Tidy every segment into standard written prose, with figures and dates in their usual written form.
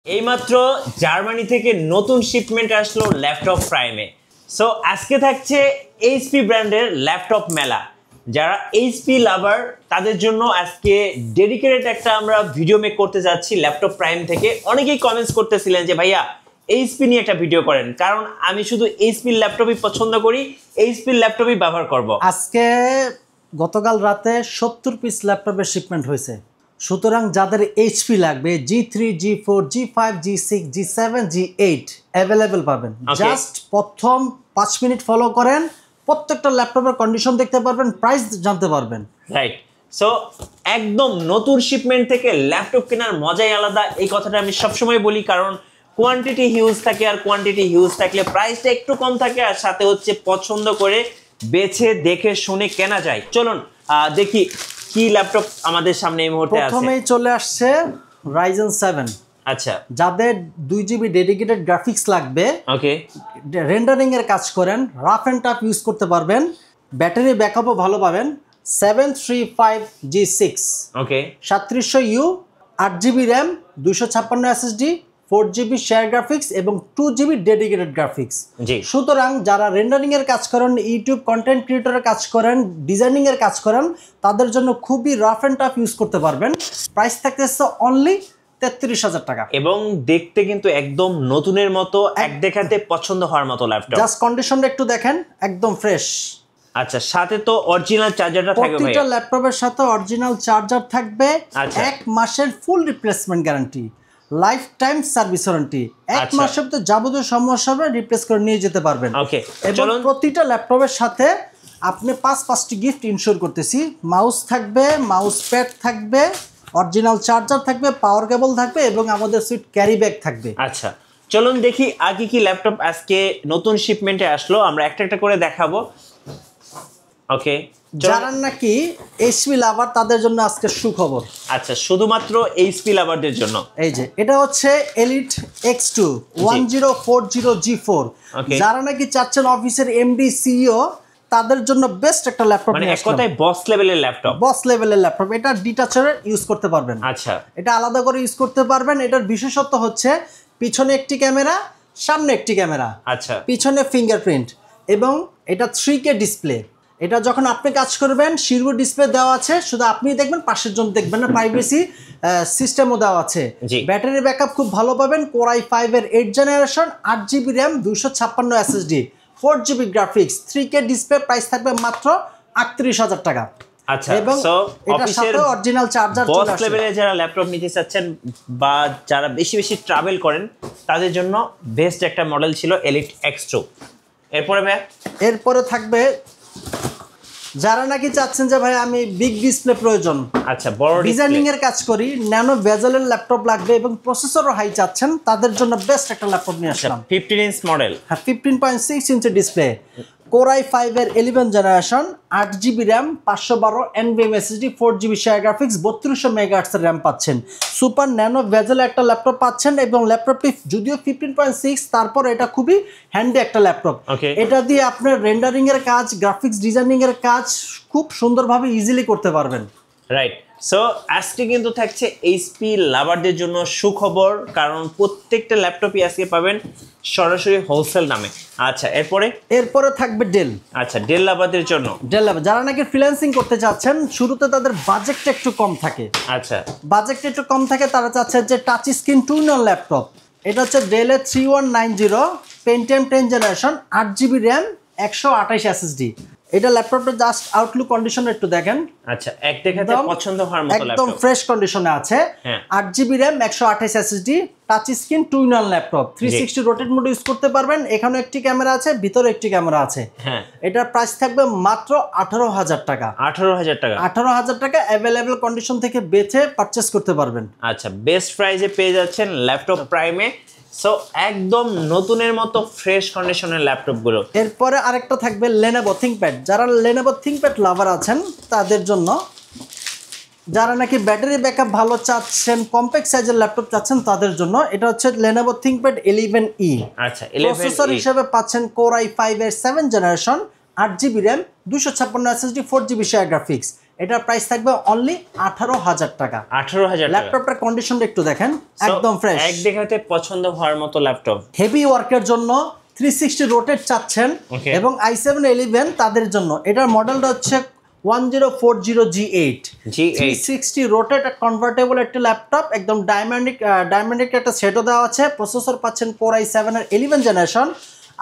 এইমাত্র জার্মানি থেকে নতুন শিপমেন্ট আসলো ল্যাপটপ প্রাইমে। সো আজকে থাকছে এইচপি ব্র্যান্ডের ল্যাপটপ মেলা। যারা এইচপি লাভার তাদের জন্য আজকে ডেডিকেটেড একটা আমরা ভিডিও মেক করতে যাচ্ছি ল্যাপটপ প্রাইম থেকে। অনেকেই কমেন্টস করতেছিলেন যে ভাইয়া এইচপি নিয়ে একটা ভিডিও করেন, কারণ আমি শুধু এইচপি ল্যাপটপই পছন্দ করি, এইচপি ল্যাপটপই ব্যবহার করব। আজকে গতকাল রাতে 70 পিস ল্যাপটপের শিপমেন্ট হয়েছে। সুতরাং যাদের এইচপি লাগবে G3, G4, G5, G6, G7, G8 available পাবেন। জাস্ট প্রথম 5 মিনিট ফলো করেন, প্রত্যেকটা ল্যাপটপের কন্ডিশন দেখতে পারবেন, প্রাইস জানতে পারবেন। রাইট। সো একদম নতুন শিপমেন্ট থেকে ল্যাপটপ কেনার মজাই আলাদা, এই কথাটা আমি সবসময় বলি, কারণ কোয়ান্টিটি হিউজ থাকে, আর কোয়ান্টিটি হিউজ থাকলে প্রাইসটা একটু কম থাকে, আর সাথে হচ্ছে পছন্দ করে বেছে দেখে শুনে কেনা যায়। চলুন দেখি কি ল্যাপটপ আমাদের সামনে এই মুহূর্তে আছে। প্রথমেই চলে আসছে Ryzen 7। আচ্ছা, যাদের 2GB ডেডিকেটেড গ্রাফিক্স লাগবে, ওকে, রেন্ডারিং এর কাজ করেন, রাফ এন্ড টাফ ইউজ করতে পারবেন, ব্যাটারি ব্যাকআপও ভালো পাবেন। 735G6, ওকে, 3700U, 8GB RAM, 256 SSD, 4GB share graphics এবং 2GB ডেডিকেটেড গ্রাফিক্স। জি। সুতরাং যারা রেন্ডারিং এর কাজ করেন, ইউটিউব কন্টেন্ট ক্রিয়েটরের কাজ করেন, ডিজাইনিং এর কাজ করেন, তাদের জন্য খুবই রাফ এন্ড টাফ ইউজ করতে পারবেন। প্রাইস থাকতেছে অনলি 33,000 টাকা এবং দেখতে কিন্তু একদম নতুনের মতো, এক দেখাতে পছন্দ হওয়ার মতো ল্যাপটপ। জাস্ট কন্ডিশনটা একটু দেখেন, একদম ফ্রেশ। আচ্ছা, সাথে তো অরিজিনাল চার্জারটা থাকবে ভাই? প্রতিটা ল্যাপটপের সাথে অরিজিনাল চার্জার থাকবে, 1 মাসের ফুল replacement guarantee, life time service warranty. 1 মাসের ভিতরে যাবতীয় সমস্যা হবে রিপ্লেস করে নিয়ে যেতে পারবেন। ওকে, এবং প্রতিটা ল্যাপটপের সাথে আপনি 5টি গিফট ইনশিওর করতেছি। মাউস থাকবে, মাউস প্যাড থাকবে, অরিজিনাল চার্জার থাকবে, পাওয়ার কেবল থাকবে এবং আমাদের সুইট ক্যারি ব্যাগ থাকবে। আচ্ছা, চলুন দেখি আগে কি ল্যাপটপ আজকে নতুন শিপমেন্টে আসলো, আমরা একটা একটা করে দেখাবো। ওকে, যারা নাকি এইচপি লাভার তাদের জন্য আজকে সুখবর। আচ্ছা, শুধুমাত্র এইচপি লাভারদের জন্য। এই যে এটা হচ্ছে এলিট X2 1040G4। যারা নাকি চাচ্ছেন অফিসের এমডি সিইও তাদের জন্য বেস্ট একটা ল্যাপটপ, মানে এক কথায় বস লেভেলের ল্যাপটপ। বস লেভেলের ল্যাপটপ। এটা ডিটাচারে ইউজ করতে পারবেন। আচ্ছা, এটা আলাদা করে ইউজ করতে পারবেন। এটার বিশেষত্ব হচ্ছে পিছনে একটি ক্যামেরা, সামনে একটি ক্যামেরা। আচ্ছা, পিছনে ফিঙ্গারপ্রিন্ট এবং এটা 3K ডিসপ্লে। এটা যখন আপনি কাজ করবেন শিরোর ডিসপ্লে দেওয়া আছে, শুধু আপনি দেখবেন, পাশের জন দেখবেন না, প্রাইভেসি সিস্টেমও দেওয়া আছে। ব্যাটারি ব্যাকআপ খুব ভালো পাবেন। Core i5 এর 8th generation, 8GB RAM, 256 SSD, 4GB graphics, 3K display. Price থাকবে মাত্র 38,000 টাকা। আচ্ছা, এবং এটার সাথে অরিজিনাল চার্জার চলে আসে। বস লেভেলে যারা ল্যাপটপ নিতে চাচ্ছেন বা যারা বেশি বেশি ট্রাভেল করেন তাদের জন্য বেস্ট একটা মডেল ছিল এলিট X2। এরপরে থাকবে যারা নাকি চাচ্ছেন যে ভাই আমি বিগ ডিসপ্লে প্রয়োজন, আচ্ছা, বড় ডিজাইনিং এর কাজ করি, ন্যানো বেজেলের ল্যাপটপ লাগবে এবং প্রসেসরও হাই চাচ্ছেন, তাদের জন্য বেস্ট একটা ল্যাপটপ নিয়ে আসলাম। 15 ইঞ্চ মডেল, হ্যাঁ, 15.6 ইঞ্চি ডিসপ্লে, Core i5 এর 11th generation, 8GB RAM, 512 NVMe SSD, 4GB share graphics, 3200 megahertz এর র্যাম পাচ্ছেন। সুপার ন্যানো বেজেল একটা ল্যাপটপ পাচ্ছেন এবং ল্যাপটপটি যদিও 15.6, তারপর এটা খুবই হ্যান্ডি একটা ল্যাপটপ। এটা দিয়ে আপনার রেন্ডারিং এর কাজ, গ্রাফিক্স ডিজাইনিং এর কাজ খুব সুন্দরভাবে ইজিলি করতে পারবেন। রাইট। সো আজকে কিন্তু থাকছে এইচপি লাভারদের জন্য সুখবর, কারণ প্রত্যেকটা ল্যাপটপই আজকে পাবেন সরাসরি হোলসেল নামে। আচ্ছা, এরপরে থাকবে ডেল। আচ্ছা, ডেল লাভারদের জন্য, ডেল লাভার যারা নাকি ফ্রিল্যান্সিং করতে চাচ্ছেন, শুরুতে তাদের বাজেটটা একটু কম থাকে। আচ্ছা, বাজেটটা একটু কম থাকে, তারা চাচ্ছে যে টাচ স্ক্রিন 2-in-1 ল্যাপটপ। এটা হচ্ছে ডেলের 3190 Pentium 10th generation, 8GB RAM, 128 SSD। এটা ল্যাপটপটা জাস্ট আউটলুক কন্ডিশন একটু দেখেন। আচ্ছা, এক দেখাতে পছন্দ হওয়ার মতো ল্যাপটপ, একদম ফ্রেশ কন্ডিশনে আছে। 8GB RAM, 128 SSD, touch screen 2-in-1 laptop, 360 rotate mode use করতে পারবেন। এখানে একটি ক্যামেরা আছে, ভিতরে একটি ক্যামেরা আছে। এটার প্রাইস থাকবে মাত্র 18,000 টাকা। 18,000 টাকা। 18,000 টাকা অ্যাভেলেবল কন্ডিশন থেকে বেছে পারচেজ করতে পারবেন। আচ্ছা, বেস্ট প্রাইসে পেয়ে যাচ্ছেন ল্যাপটপ প্রাইমে। সো একদম নতুনের মতো ফ্রেশ কন্ডিশনের ল্যাপটপগুলো। এরপরে আরেকটা থাকবে Lenovo ThinkPad। যারা Lenovo ThinkPad লাভার আছেন তাদের জন্য, যারা নাকি ব্যাটারি ব্যাকআপ ভালো চাচ্ছেন, কম্প্যাক্ট সাইজের ল্যাপটপ চাচ্ছেন, তাদের জন্য এটা হচ্ছে Lenovo ThinkPad 11E। আচ্ছা, প্রসেসর হিসেবে পাচ্ছেন Core i5 এর 7th generation, 8GB RAM, 256 SSD, 4GB share graphics. এটার প্রাইস থাকবে অনলি 18,000 টাকা। 18,000 টাকা। ল্যাপটপটার কন্ডিশনটা একটু দেখেন, একদম ফ্রেশ, এক দেখাতে পছন্দ হওয়ার মতো ল্যাপটপ। হেভি ওয়ার্কের জন্য 360 রোটেট চাচ্ছেন এবং i7-11 তাদের জন্য এটার মডেলটা হচ্ছে 1040G8 360 রোটেট কনভার্টেবল একটা ল্যাপটপ, একদম ডায়মন্ডিক একটা সেটও দেওয়া আছে। প্রসেসর পাচ্ছেন Core i7-11 জেনারেশন,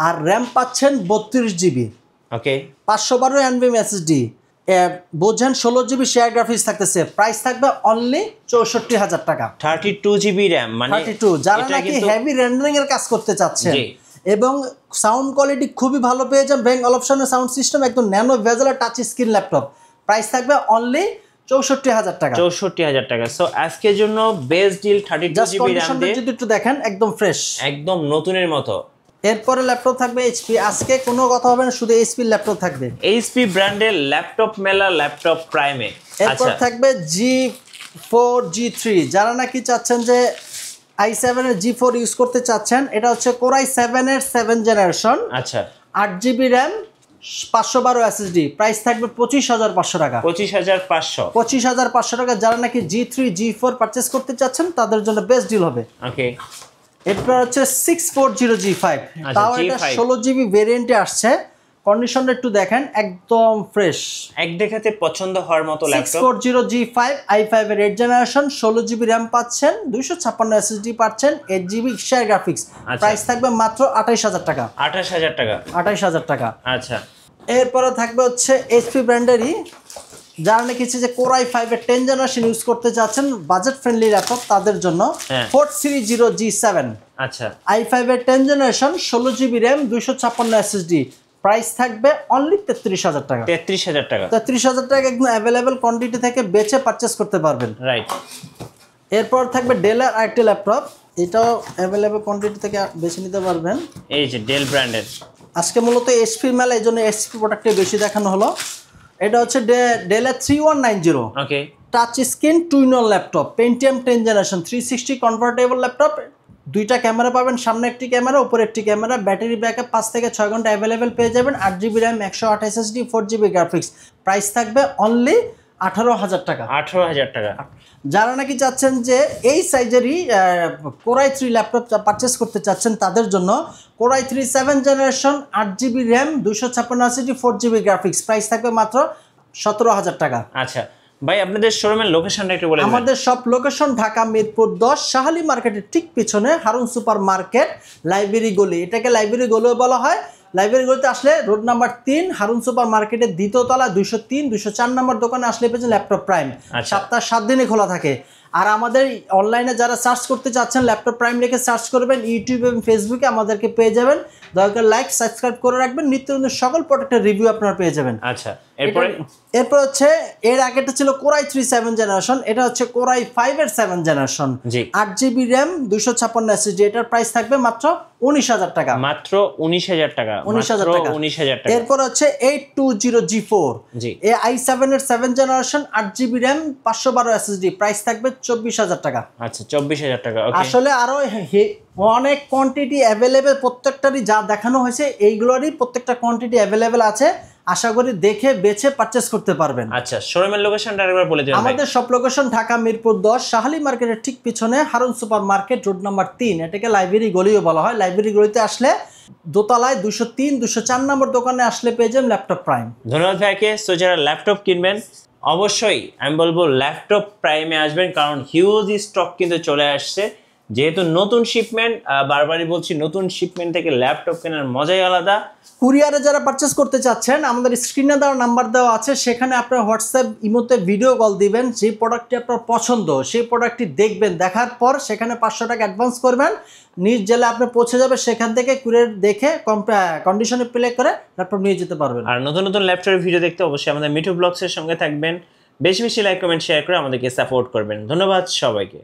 আর র্যাম পাচ্ছেন 32GB, ওকে 512 NVMe SSD, বোঝেন 16GB শেয়ার গ্রাফিক্স থাকতেছে। প্রাইস থাকবে অনলি 64,000 টাকা। 32GB র্যাম, মানে 32, যারা নাকি হেভি রেন্ডারিং এর কাজ করতে চাচ্ছেন এবং সাউন্ড কোয়ালিটি খুবই ভালো পেয়ে যান, ব্যাং অপশনের সাউন্ড সিস্টেম, একদম nano bezel touch screen laptop. Price থাকবে অনলি 64,000 টাকা। 64,000 টাকা। সো আজকের জন্য বেস্ট ডিল 32GB র্যাম দিয়ে, যদি একটু দেখেন একদম ফ্রেশ, একদম নতুনের মতো। এরপরে ল্যাপটপ থাকবে এইচপি। আজকে কোনো কথা হবে না, শুধু এইচপি ল্যাপটপ থাকবে। এইচপি ব্র্যান্ডের ল্যাপটপ মেলা, ল্যাপটপ প্রাইমে। এরপর থাকবে G4 G3, যারা নাকি চাচ্ছেন যে i7 এর G4 ইউজ করতে চাচ্ছেন, এটা হচ্ছে Core i7-এর 7 জেনারেশন, আচ্ছা 8GB র্যাম, 512 SSD। প্রাইস থাকবে 25,500 টাকা। 25,500 টাকা। যারা নাকি G3 G4 পারচেস করতে চাচ্ছেন তাদের জন্য বেস্ট ডিল হবে। ওকে এরপর হচ্ছে 640G5, তাও এটা 16GB ভেরিয়েন্টে আসছে। কন্ডিশনটা একটু দেখেন, একদম ফ্রেশ, এক দেখাতে পছন্দ হওয়ার মতো laptop. 640G5 i5-এর 8 generation, 16GB RAM পাচ্ছেন, 256 SSD পাচ্ছেন, 8GB শেয়ার গ্রাফিক্স। প্রাইস থাকবে মাত্র 28,000 টাকা। 28,000 টাকা। 28,000 টাকা। আচ্ছা এরপরে থাকবে হচ্ছে এইচপি ব্র্যান্ডেরই, যারা নাকি যে Core i5-এর 10 জেনারেশন ইউজ করতে চাচ্ছেন, বাজেট ফ্রেন্ডলি ল্যাপটপ তাদের জন্য 430G7, আচ্ছা i5-এর 10 generation, 16GB RAM, 256 SSD। Price থাকবে অনলি 33,000 টাকা। 33,000 টাকা। 33,000 টাকা একদম অ্যাভেলেবেল কোয়ান্টিটি থেকে বেচে পারচেস করতে পারবেন। রাইট। এরপর থাকবে ডেলের আরেকটি ল্যাপটপ, এটাও অ্যাভেলেবেল কোয়ান্টিটি থেকে বেছে নিতে পারবেন। এই যে ডেল ব্র্যান্ডের। আজকে মূলত এইচপি মেলা, এই জন্য এইচপি প্রোডাক্টে বেশি দেখানো হলো। এটা হচ্ছে ডেলের 3190, ওকে touch screen 2-in-1 laptop, Pentium 10 generation, 360 convertible laptop. দুইটা ক্যামেরা পাবেন, সামনে একটি ক্যামেরা, উপরে একটি ক্যামেরা, ব্যাটারি ব্যাকআপ 5 থেকে 6 ঘন্টা অ্যাভেলেবেল পেয়ে যাবেন, 8GB RAM, 128 SSD, 4GB graphics. Price থাকবে অনলি 18,000 টাকা। 18,000 টাকা। যারা নাকি চাচ্ছেন যে এই সাইজেরই Core i3 ল্যাপটপ পারচেস করতে চাচ্ছেন তাদের জন্য Core i3 7 generation, 8GB RAM, 256 SSD, 4GB graphics. Price থাকবে মাত্র 17,000 টাকা। আচ্ছা ভাই, আপনাদের শোরুমের লোকেশনটা একটু বলে দিন। আমাদের সব লোকেশন ঢাকা মিরপুর 10, শাহালি মার্কেটের ঠিক পিছনে হারুন সুপার মার্কেট, লাইব্রেরি গলি। এটাকে লাইব্রেরি গলিও বলা হয়। লাইব্রেরি গলিতে আসলে রোড নাম্বার 3, হারুন সুপার মার্কেটের দ্বিতীয় তলা, 203, 204 নম্বর দোকানে আসলে পেয়েছেন ল্যাপটপ প্রাইম। সপ্তাহে 7 দিনই খোলা থাকে। আর আমাদের অনলাইনে যারা সার্চ করতে চাচ্ছেন, ল্যাপটপ প্রাইম লিখে সার্চ করবেন, ইউটিউব এবং ফেসবুকে আমাদেরকে পেয়ে যাবেন। দয়া করে লাইক সাবস্ক্রাইব করে রাখবেন, নিত্য নতুন সকল প্রোডাক্টের রিভিউ আপনারা পেয়ে যাবেন। আচ্ছা এরপর হচ্ছে এর আগেটা ছিল Core i3 7 জেনারেশন, এটা হচ্ছে Core i5-এর 7 generation, 8GB RAM, 256 SSD। এটার প্রাইস থাকবে মাত্র 19,000 টাকা। মাত্র 19,000 টাকা। 19,000 টাকা। 19,000 টাকা। এরপর হচ্ছে 820G4, এই i7-এর 7 generation, 8GB RAM, 512 SSD। Price থাকবে 24,000 টাকা। আচ্ছা 24,000 টাকা। ওকে, আসলে আরো অনেক কোয়ান্টিটি অ্যাভেলেবেল, প্রত্যেকটারই যা দেখানো হয়েছে এইগুলোরই প্রত্যেকটা কোয়ান্টিটি অ্যাভেলেবেল আছে। আশা করি দেখে বেছে পারচেস করতে পারবেন। আচ্ছা, শোরুমের লোকেশনটা আরেকবার বলে দিন। আমাদের সব লোকেশন ঢাকা মিরপুর 10, শাহালি মার্কেটের ঠিক পিছনে Harun super market, road number 3। এটাকে লাইব্রেরি গলিও বলা হয়। লাইব্রেরি গলিতে আসলে দোতলায় 203, 204 নম্বর দোকানে আসলে পেয়ে যাবেন ল্যাপটপ প্রাইম। ধন্যবাদ ভাইকে। সো যারা ল্যাপটপ কিনবেন অবশ্যই আমি বলবো ল্যাপটপ প্রাইমে আসবেন, কারণ হিউজ স্টক কিন্তু চলে আসছে। যেহেতু নতুন শিপমেন্ট, বারবারই বলছি, নতুন শিপমেন্ট থেকে ল্যাপটপ কেনার মজাই আলাদা। কুরিয়ারে যারা পারচেস করতে চাচ্ছেন, আমাদের স্ক্রিনে দেওয়া নাম্বার দেওয়া আছে, সেখানে আপনার হোয়াটসঅ্যাপ ইমোতে ভিডিও কল দিবেন। যে প্রোডাক্টটি আপনার পছন্দ সেই প্রোডাক্টটি দেখবেন, দেখার পর সেখানে 500 টাকা অ্যাডভান্স করবেন, নিজ জেলে আপনি পৌঁছে যাবে, সেখান থেকে কুরিয়ার দেখে কন্ডিশনে প্লে করে ল্যাপটপ নিয়ে যেতে পারবেন। আর নতুন নতুন ল্যাপটপের ভিডিও দেখতে অবশ্যই আমাদের মিঠু ব্লগসের সঙ্গে থাকবেন। বেশি বেশি লাইক কমেন্ট শেয়ার করে আমাদেরকে সাপোর্ট করবেন। ধন্যবাদ সবাইকে।